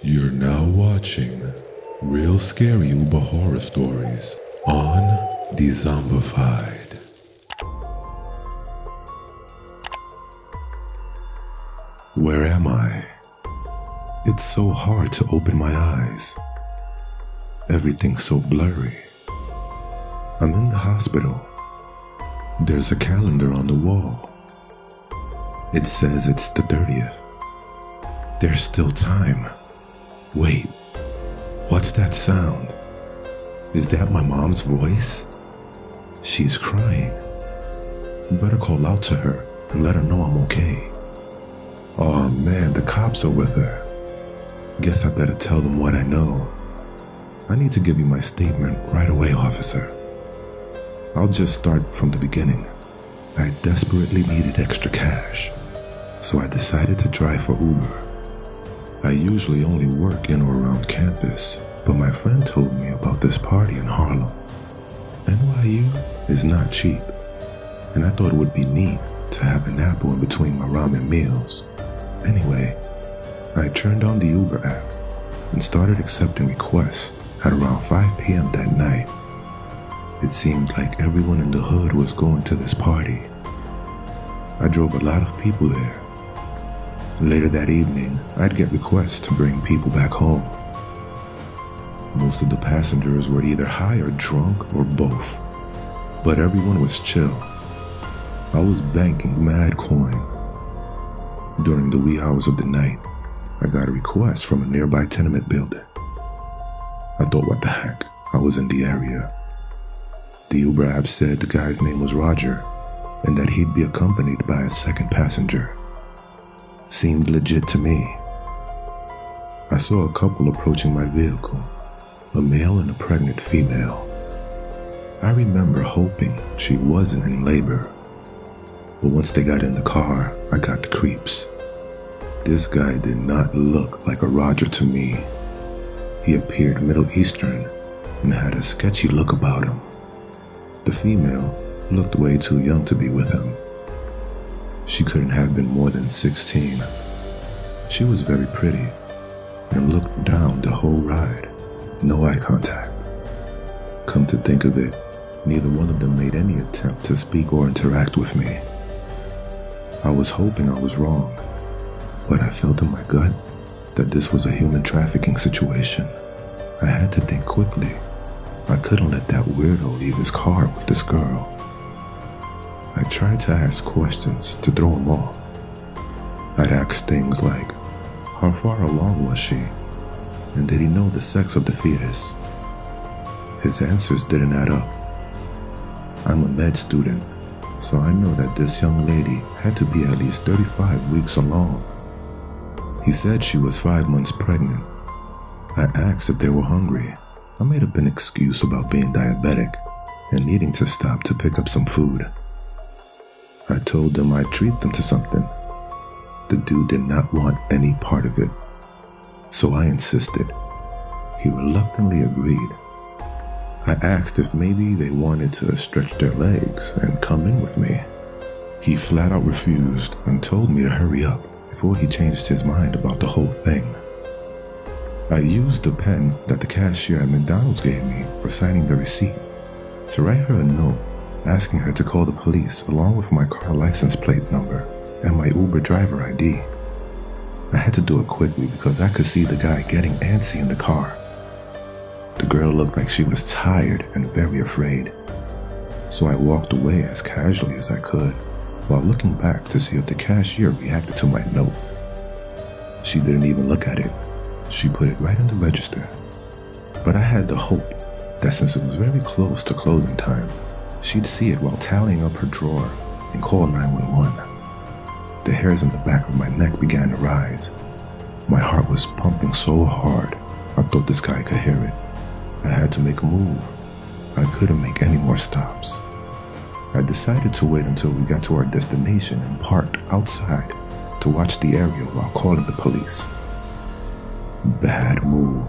You're now watching real scary UǳEʀ horror stories on Dezombified. Where am I? It's so hard to open my eyes. Everything's so blurry. I'm in the hospital. There's a calendar on the wall. It says it's the 30th. There's still time. Wait, what's that sound? Is that my mom's voice? She's crying. Better call out to her and let her know I'm okay. Aw man, the cops are with her. Guess I better tell them what I know. I need to give you my statement right away, officer. I'll just start from the beginning. I desperately needed extra cash, so I decided to drive for Uber. I usually only work in or around campus, but my friend told me about this party in Harlem. NYU is not cheap, and I thought it would be neat to have an apple in between my ramen meals. Anyway, I turned on the Uber app and started accepting requests at around 5 p.m. that night. It seemed like everyone in the hood was going to this party. I drove a lot of people there. Later that evening, I'd get requests to bring people back home. Most of the passengers were either high or drunk or both, but everyone was chill. I was banking mad coin. During the wee hours of the night, I got a request from a nearby tenement building. I thought, what the heck, I was in the area. The Uber app said the guy's name was Roger, and that he'd be accompanied by a second passenger. Seemed legit to me. I saw a couple approaching my vehicle, a male and a pregnant female. I remember hoping she wasn't in labor, but once they got in the car, I got the creeps. This guy did not look like a Roger to me. He appeared Middle Eastern and had a sketchy look about him. The female looked way too young to be with him. She couldn't have been more than 16. She was very pretty and looked down the whole ride. No eye contact. Come to think of it, neither one of them made any attempt to speak or interact with me. I was hoping I was wrong, but I felt in my gut that this was a human trafficking situation. I had to think quickly. I couldn't let that weirdo leave his car with this girl. I tried to ask questions to throw him off. I'd ask things like, how far along was she? And did he know the sex of the fetus? His answers didn't add up. I'm a med student, so I know that this young lady had to be at least 35 weeks along. He said she was 5 months pregnant. I asked if they were hungry. I made up an excuse about being diabetic and needing to stop to pick up some food. I told them I'd treat them to something. The dude did not want any part of it, so I insisted. He reluctantly agreed. I asked if maybe they wanted to stretch their legs and come in with me. He flat out refused and told me to hurry up before he changed his mind about the whole thing. I used the pen that the cashier at McDonald's gave me for signing the receipt to write her a note asking her to call the police along with my car license plate number and my Uber driver ID. I had to do it quickly because I could see the guy getting antsy in the car. The girl looked like she was tired and very afraid, so I walked away as casually as I could while looking back to see if the cashier reacted to my note. She didn't even look at it. She put it right in the register. But I had the hope that since it was very close to closing time, she'd see it while tallying up her drawer and call 911. The hairs on the back of my neck began to rise. My heart was pumping so hard, I thought this guy could hear it. I had to make a move. I couldn't make any more stops. I decided to wait until we got to our destination and parked outside to watch the area while calling the police. Bad move.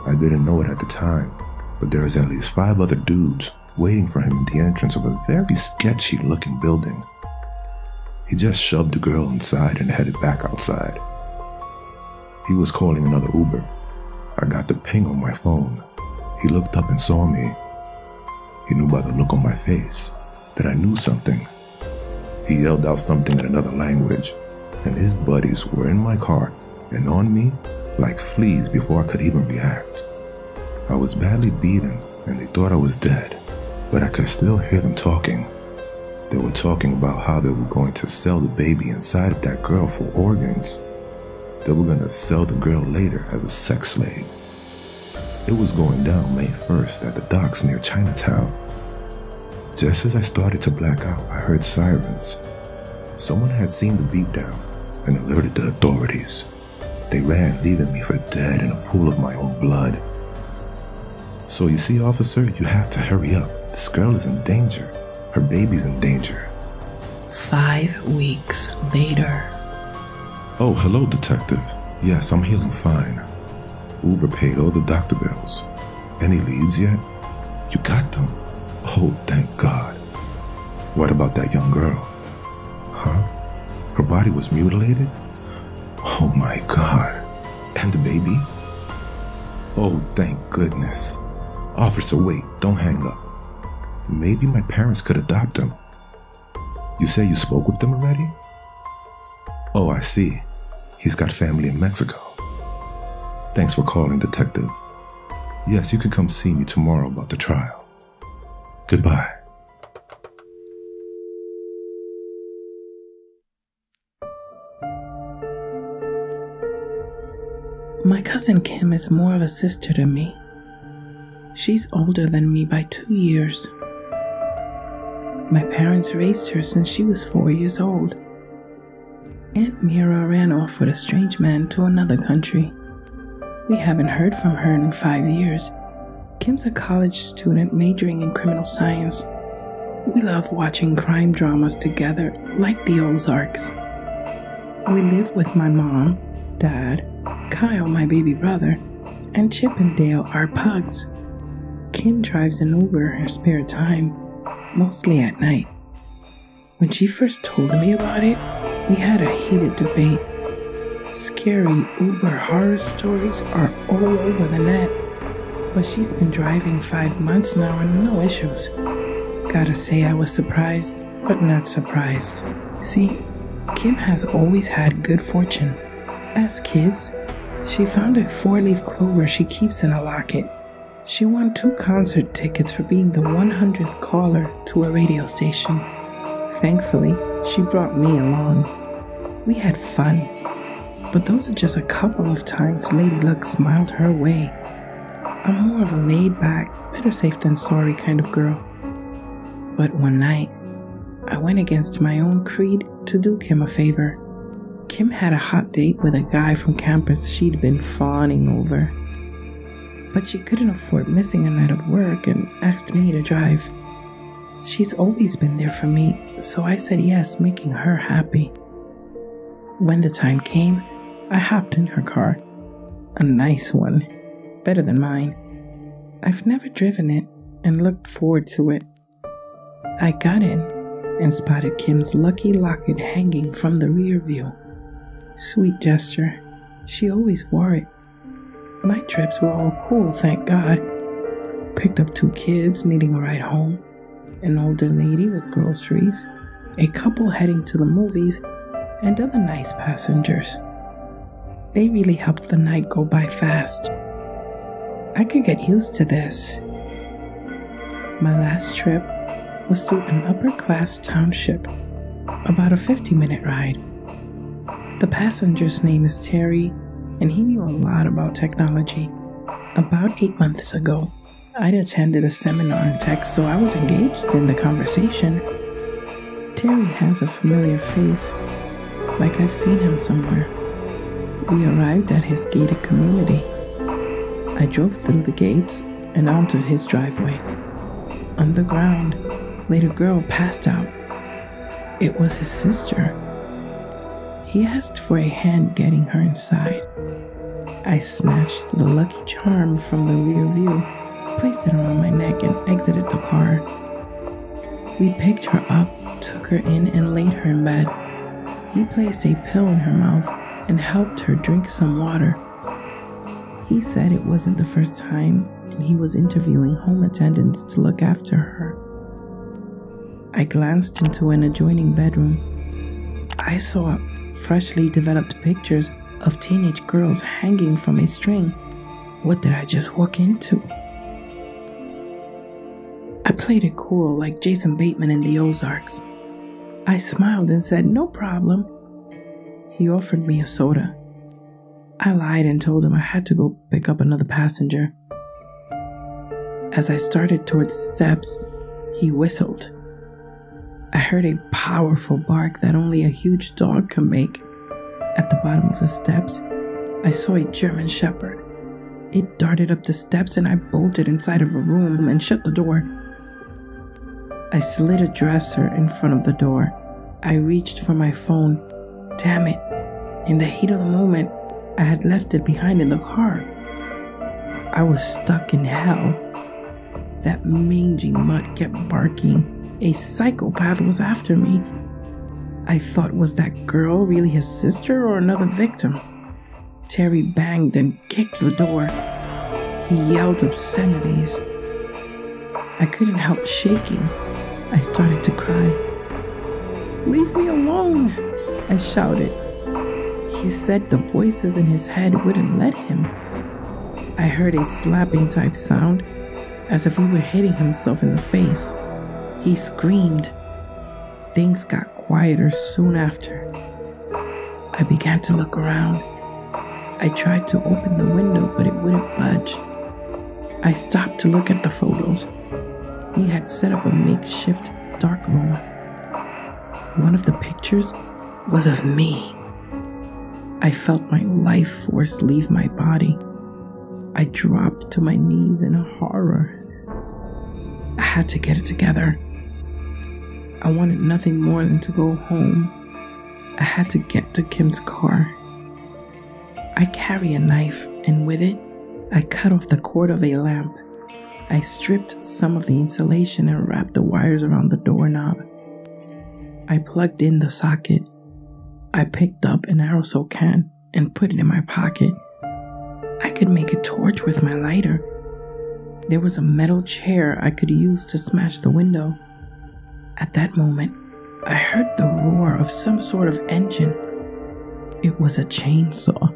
I didn't know it at the time, but there was at least 5 other dudes waiting for him at the entrance of a very sketchy looking building. He just shoved the girl inside and headed back outside. He was calling another Uber. I got the ping on my phone. He looked up and saw me. He knew by the look on my face that I knew something. He yelled out something in another language, and his buddies were in my car and on me like fleas before I could even react. I was badly beaten and they thought I was dead, but I could still hear them talking. They were talking about how they were going to sell the baby inside of that girl for organs. They were going to sell the girl later as a sex slave. It was going down May 1st at the docks near Chinatown. Just as I started to black out, I heard sirens. Someone had seen the beatdown and alerted the authorities. They ran, leaving me for dead in a pool of my own blood. So you see, officer, you have to hurry up. This girl is in danger. Her baby's in danger. 5 weeks later. Oh, hello, detective. Yes, I'm healing fine. Uber paid all the doctor bills. Any leads yet? You got them? Oh, thank God. What about that young girl? Huh? Her body was mutilated? Oh my God. And the baby? Oh, thank goodness. Officer, wait, don't hang up. Maybe my parents could adopt him. You say you spoke with them already? Oh, I see. He's got family in Mexico. Thanks for calling, detective. Yes, you can come see me tomorrow about the trial. Goodbye. My cousin Kim is more of a sister to me. She's older than me by 2 years. My parents raised her since she was 4 years old. Aunt Mira ran off with a strange man to another country. We haven't heard from her in 5 years. Kim's a college student majoring in criminal science. We love watching crime dramas together, like the Ozarks. We live with my mom, dad, Kyle, my baby brother, and Chip and Dale, our pugs. Kim drives an Uber in her spare time, mostly at night. When she first told me about it, we had a heated debate. Scary Uber horror stories are all over the net, but she's been driving 5 months now and no issues. Gotta say I was surprised, but not surprised. See, Kim has always had good fortune. As kids, she found a 4-leaf clover she keeps in a locket. She won 2 concert tickets for being the 100th caller to a radio station. Thankfully, she brought me along. We had fun, but those are just a couple of times Lady Luck smiled her way. I'm more of a laid-back, better safe than sorry kind of girl. But one night, I went against my own creed to do Kim a favor. Kim had a hot date with a guy from campus she'd been fawning over. But she couldn't afford missing a night of work and asked me to drive. She's always been there for me, so I said yes, making her happy. When the time came, I hopped in her car. A nice one, better than mine. I've never driven it and looked forward to it. I got in and spotted Kim's lucky locket hanging from the rear view. Sweet gesture. She always wore it. My trips were all cool, thank God. Picked up 2 kids needing a ride home, an older lady with groceries, a couple heading to the movies, and other nice passengers. They really helped the night go by fast. I could get used to this. My last trip was to an upper-class township, about a 50-minute ride. The passenger's name is Terry, and he knew a lot about technology. About 8 months ago, I'd attended a seminar in tech, so I was engaged in the conversation. Terry has a familiar face, like I've seen him somewhere. We arrived at his gated community. I drove through the gates and onto his driveway. On the ground, laid a girl passed out. It was his sister. He asked for a hand getting her inside. I snatched the lucky charm from the rear view, placed it around my neck, and exited the car. We picked her up, took her in, and laid her in bed. He placed a pill in her mouth and helped her drink some water. He said it wasn't the first time, and he was interviewing home attendants to look after her. I glanced into an adjoining bedroom. I saw freshly developed pictures of teenage girls hanging from a string. What did I just walk into? I played it cool like Jason Bateman in the Ozarks. I smiled and said, "No problem." He offered me a soda. I lied and told him I had to go pick up another passenger. As I started towards the steps, he whistled. I heard a powerful bark that only a huge dog can make. At the bottom of the steps, I saw a German Shepherd. It darted up the steps and I bolted inside of a room and shut the door. I slid a dresser in front of the door. I reached for my phone. Damn it. In the heat of the moment, I had left it behind in the car. I was stuck in hell. That mangy mutt kept barking. A psychopath was after me. I thought, was that girl really his sister or another victim? Terry banged and kicked the door. He yelled obscenities. I couldn't help shaking. I started to cry. "Leave me alone," I shouted. He said the voices in his head wouldn't let him. I heard a slapping type sound, as if he were hitting himself in the face. He screamed. Things got quieter soon after. I began to look around. I tried to open the window, but it wouldn't budge. I stopped to look at the photos. He had set up a makeshift darkroom. One of the pictures was of me. I felt my life force leave my body. I dropped to my knees in horror. I had to get it together. I wanted nothing more than to go home. I had to get to Kim's car. I carry a knife, and with it, I cut off the cord of a lamp. I stripped some of the insulation and wrapped the wires around the doorknob. I plugged in the socket. I picked up an aerosol can and put it in my pocket. I could make a torch with my lighter. There was a metal chair I could use to smash the window. At that moment, I heard the roar of some sort of engine. It was a chainsaw.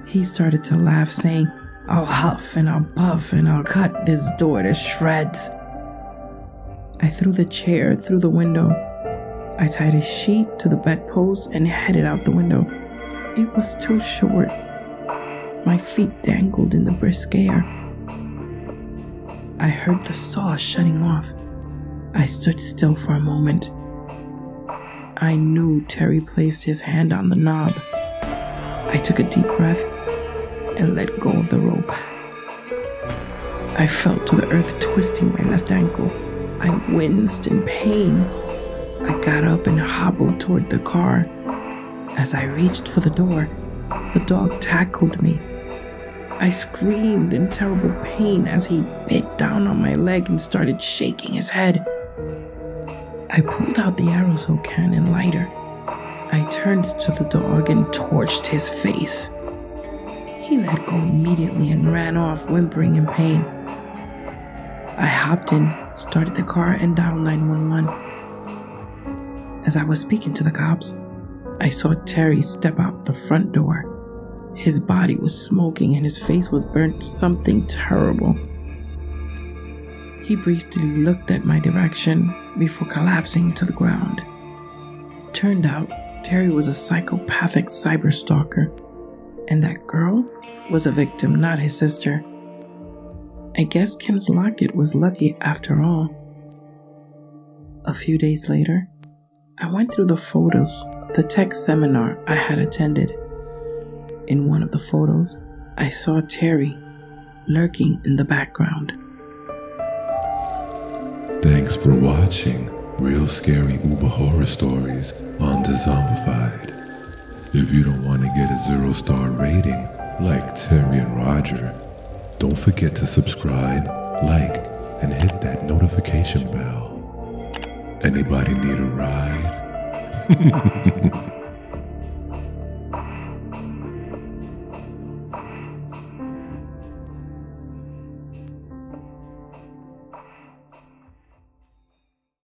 He started to laugh, saying, "I'll huff and I'll puff and I'll cut this door to shreds." I threw the chair through the window. I tied a sheet to the bedpost and headed out the window. It was too short. My feet dangled in the brisk air. I heard the saw shutting off. I stood still for a moment. I knew Terry placed his hand on the knob. I took a deep breath and let go of the rope. I fell to the earth, twisting my left ankle. I winced in pain. I got up and hobbled toward the car. As I reached for the door, the dog tackled me. I screamed in terrible pain as he bit down on my leg and started shaking his head. I pulled out the aerosol can and lighter. I turned to the dog and torched his face. He let go immediately and ran off, whimpering in pain. I hopped in, started the car, and dialed 911. As I was speaking to the cops, I saw Terry step out the front door. His body was smoking and his face was burnt something terrible. He briefly looked at my direction before collapsing to the ground. Turned out, Terry was a psychopathic cyber stalker, and that girl was a victim, not his sister. I guess Kim's locket was lucky after all. A few days later, I went through the photos of the tech seminar I had attended. In one of the photos, I saw Terry lurking in the background. Thanks for watching Real Scary Uber Horror Stories on Dezombified. If you don't want to get a 0-star rating like Terry and Roger, don't forget to subscribe, like, and hit that notification bell. Anybody need a ride?